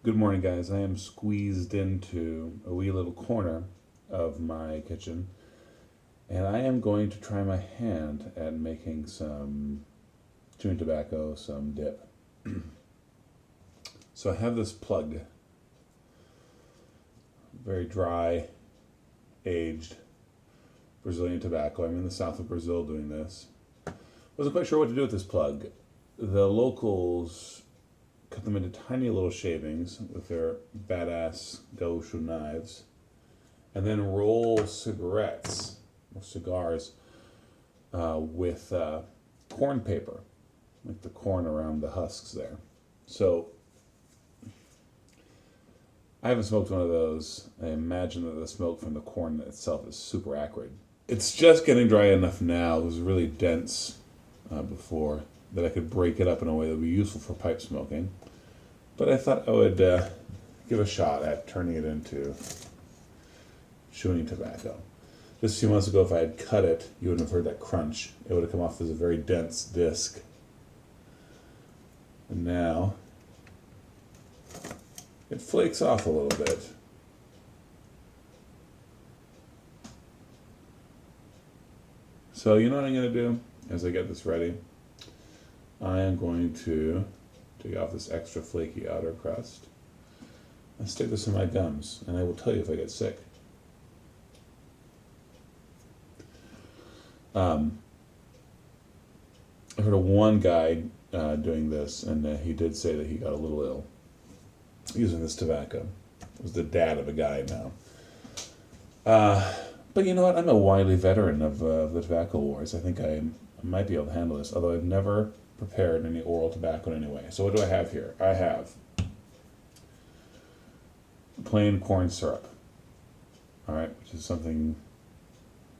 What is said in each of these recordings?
Good morning, guys. I am squeezed into a wee little corner of my kitchen, and I am going to try my hand at making some chewing tobacco, some dip. So I have this plug, very dry, aged Brazilian tobacco. I'm in the south of Brazil doing this. Wasn't quite sure what to do with this plug. The locals cut them into tiny little shavings with their badass Gaúcho knives, and then roll cigarettes or cigars with corn paper, like the corn around the husks there. So I haven't smoked one of those. I imagine that the smoke from the corn itself is super acrid. It's just getting dry enough now. It was really dense before that I could break it up in a way that would be useful for pipe smoking. But I thought I would give a shot at turning it into chewing tobacco. Just a few months ago, if I had cut it, you wouldn't have heard that crunch. It would have come off as a very dense disc. And now, it flakes off a little bit. So you know what I'm going to do as I get this ready? I am going to take off this extra flaky outer crust and stick this in my gums, and I will tell you if I get sick. I heard of one guy doing this, and he did say that he got a little ill using this tobacco. It was the dad of a guy now. But you know what? I'm a wily veteran of the tobacco wars. I think I might be able to handle this, although I've never prepared any oral tobacco in any way. So what do I have here? I have plain corn syrup, all right, which is something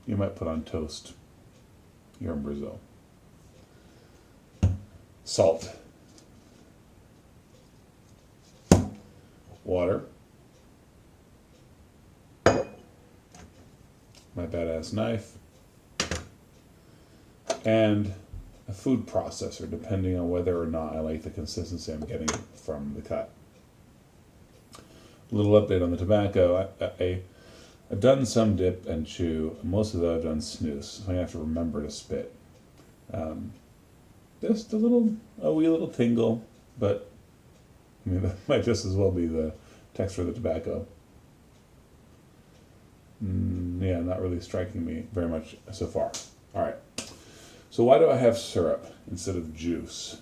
you might put on toast here in Brazil. Salt, water, my badass knife, and a food processor, depending on whether or not I like the consistency I'm getting from the cut. A little update on the tobacco. I've done some dip and chew. Most of those I've done snus, so I have to remember to spit. Just a wee little tingle, but I mean, that might just as well be the texture of the tobacco. Yeah, not really striking me very much so far. All right. So why do I have syrup instead of juice?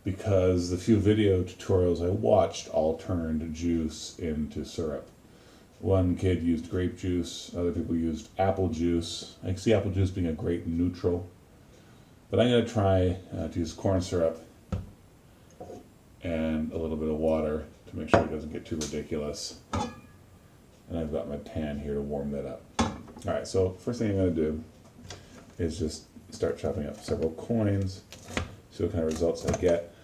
Because the few video tutorials I watched all turned juice into syrup. One kid used grape juice, other people used apple juice. I can see apple juice being a great neutral. But I'm going to try to use corn syrup and a little bit of water to make sure it doesn't get too ridiculous. And I've got my pan here to warm that up. All right, so first thing I'm going to do is just start chopping up several coins, see what kind of results I get.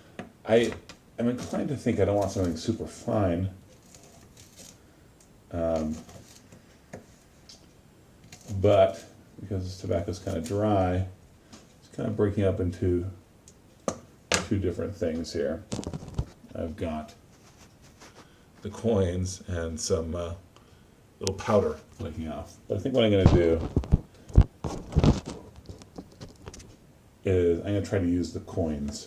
I am inclined to think I don't want something super fine. But because this tobacco is kind of dry, it's kind of breaking up into two different things here. I've got the coins and some little powder flaking off. But I think what I'm going to do is I'm going to try to use the coins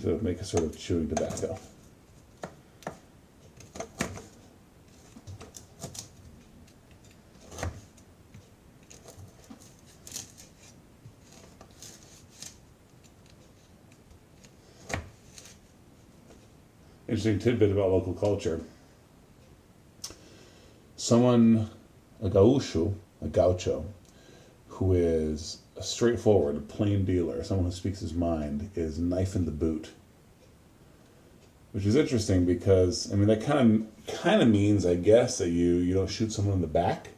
to make a sort of chewing tobacco. Interesting tidbit about local culture. Someone, a gaucho, who is a straightforward, a plain dealer, someone who speaks his mind, is knife in the boot. Which is interesting because, I mean, that kind of means, I guess, that you don't shoot someone in the back.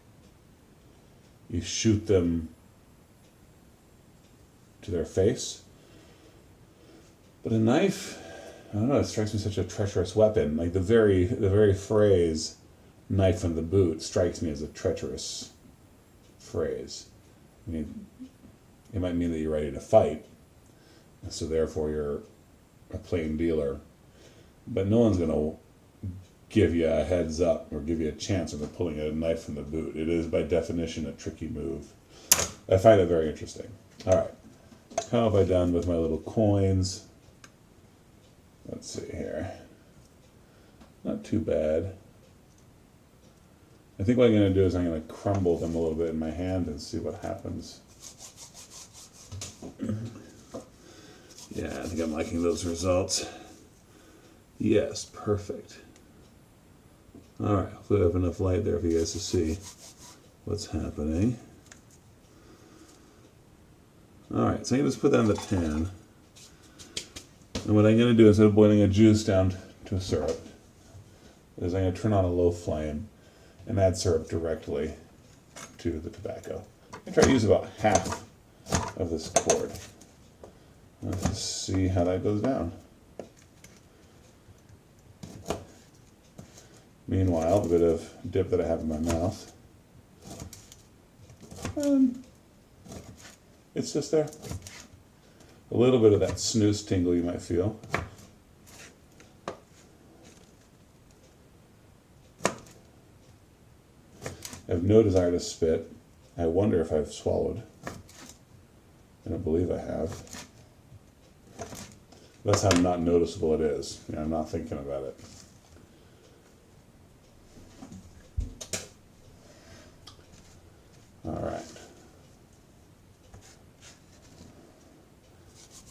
You shoot them to their face. But a knife, I don't know, it strikes me such a treacherous weapon. Like the very phrase "knife in the boot" strikes me as a treacherous phrase. I mean, it might mean that you're ready to fight, so therefore you're a plain dealer, but no one's gonna give you a heads up or give you a chance of pulling a knife from the boot. It is by definition a tricky move. I find it very interesting. All right, how have I done with my little coins? Let's see here. Not too bad. I think what I'm going to do is I'm going to crumble them a little bit in my hand and see what happens. Yeah, I think I'm liking those results. Yes, perfect. All right, hopefully I have enough light there for you guys to see what's happening. All right, so I'm going to just put that in the pan. And what I'm going to do, instead of boiling a juice down to a syrup, is I'm going to turn on a low flame and add syrup directly to the tobacco. I try to use about half of this quart. Let's see how that goes down. Meanwhile, the bit of dip that I have in my mouth, it's just there. A little bit of that snooze tingle you might feel. I have no desire to spit. I wonder if I've swallowed. I don't believe I have. That's how not noticeable it is. You know, I'm not thinking about it. All right.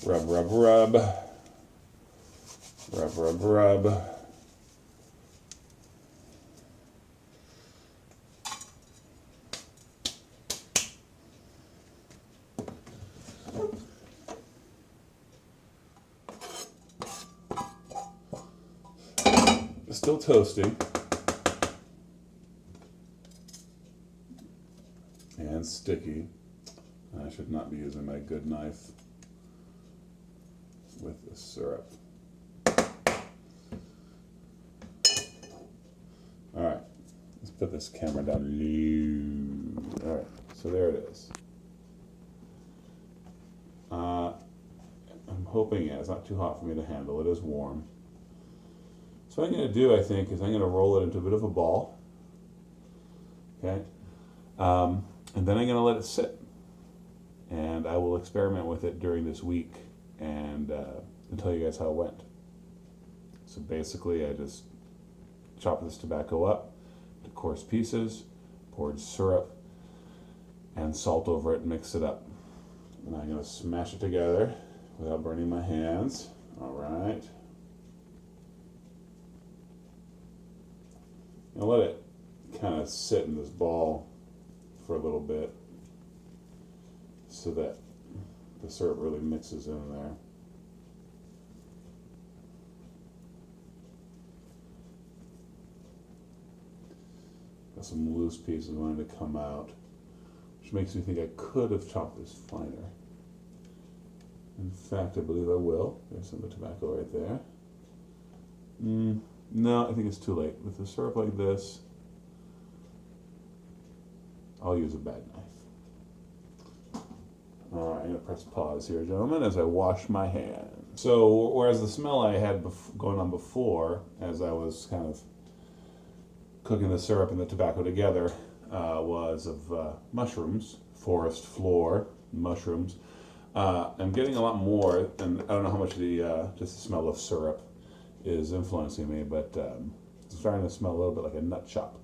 Rub, rub, rub. Rub, rub, rub. It's still toasty. And sticky. I should not be using my good knife with the syrup. All right, let's put this camera down low. All right, so there it is. I'm hoping it's not too hot for me to handle. It is warm. So what I'm going to do, I think, is I'm going to roll it into a bit of a ball. Okay, and then I'm going to let it sit. And I will experiment with it during this week and tell you guys how it went. So basically, I just chop this tobacco up to coarse pieces, poured syrup, and salt over it and mix it up. And I'm going to smash it together without burning my hands. All right. And let it kind of sit in this ball for a little bit so that the syrup really mixes in there. Got some loose pieces wanting to come out, which makes me think I could have chopped this finer. In fact, I believe I will. There's some of the tobacco right there. No, I think it's too late. With the syrup like this, I'll use a bag knife. All right, I'm going to press pause here, gentlemen, as I wash my hands. So, whereas the smell I had going on before, as I was kind of cooking the syrup and the tobacco together, was of mushrooms, forest floor mushrooms. I'm getting a lot more, and I don't know how much just the smell of syrup is influencing me, but it's starting to smell a little bit like a nut shop,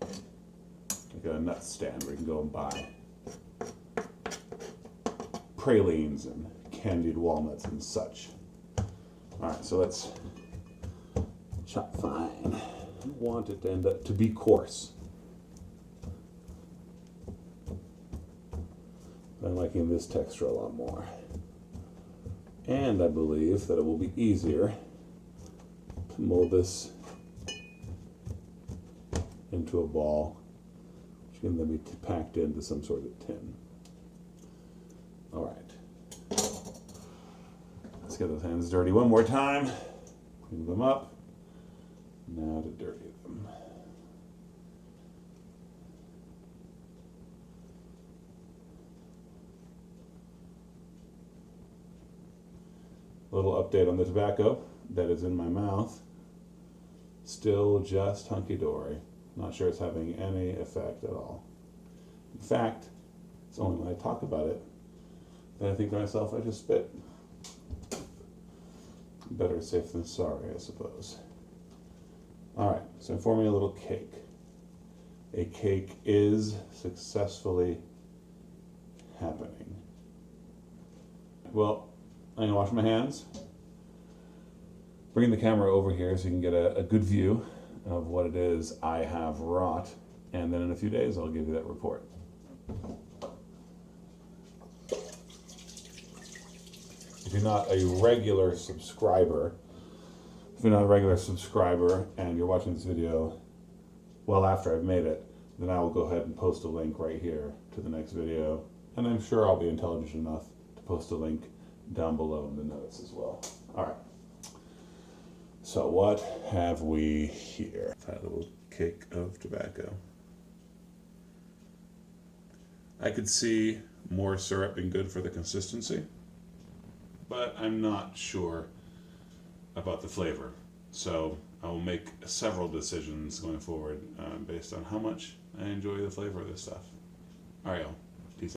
like a nut stand where you can go and buy pralines and candied walnuts and such. All right, so let's chop fine. I want it to end up to be coarse. I'm liking this texture a lot more. And I believe that it will be easier to mold this into a ball, which can then be packed into some sort of tin. All right. Let's get those hands dirty one more time. Clean them up. Now to dirty them. A little update on the tobacco that is in my mouth. Still just hunky-dory. Not sure it's having any effect at all. In fact, it's only when I talk about it that I think to myself, I just spit. Better safe than sorry, I suppose. Alright, so I'm forming a little cake. A cake is successfully happening. Well, I'm gonna wash my hands. Bring the camera over here so you can get a good view of what it is I have wrought, and then in a few days I'll give you that report. If you're not a regular subscriber, and you're watching this video well after I've made it, then I will go ahead and post a link right here to the next video, and I'm sure I'll be intelligent enough to post a link down below in the notes as well. All right. So what have we here? A little cake of tobacco. I could see more syrup being good for the consistency, but I'm not sure about the flavor. So I will make several decisions going forward based on how much I enjoy the flavor of this stuff. All right, y'all.